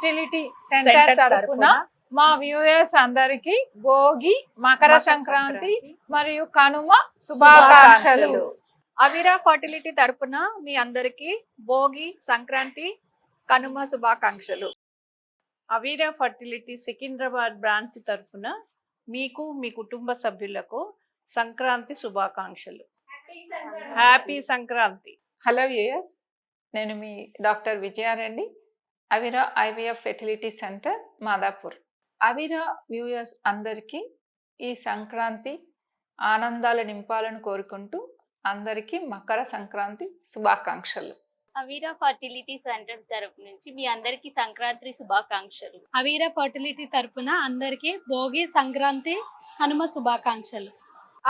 Fertility centre తరపున మా viewers అందరికి భోగి, మకర సంక్రాంతి మరియు కనుమ శుభాకాంక్షలు. అవిరా ఫర్టిలిటీ తరపున మీ అందరికి భోగి, సంక్రాంతి, కనుమ శుభాకాంక్షలు. అవీరా ఫర్టిలిటీ సికింద్రాబాద్ బ్రాంచ్ తరఫున మీకు మీ కుటుంబ సభ్యులకు సంక్రాంతి శుభాకాంక్షలు. హ్యాపీ సంక్రాంతి. హలో వ్యూయర్స్, నేను మీ doctor Vijaya Reddy, అవిరా IVF fertility centre Madhapur. అవిరా viewers అందరికీ ఈ సంక్రాంతి ఆనందాలు నింపాలని కోరుకుంటూ అందరికీ మకర సంక్రాంతి శుభాకాంక్షలు. అవీరా ఫర్టిలిటీ సెంటర్ తరపు నుంచి మీ అందరికి సంక్రాంతి శుభాకాంక్షలు. అవీరా ఫర్టిలిటీ తరపున అందరికి భోగి, సంక్రాంతి, హనుమ శుభాకాంక్షలు.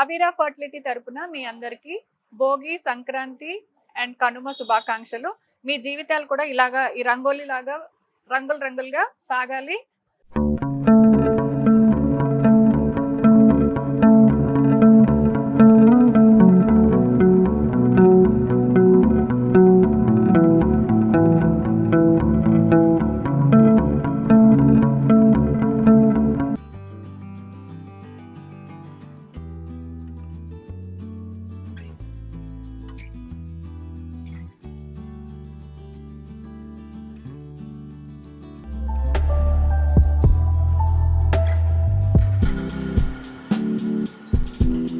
అవిరా ఫర్టిలిటీ తరపున మీ అందరికి భోగి, సంక్రాంతి అండ్ కనుమ శుభాకాంక్షలు. మీ జీవితాలు కూడా ఇలాగా ఈ రంగోలీ లాగా రంగులుగా సాగాలి.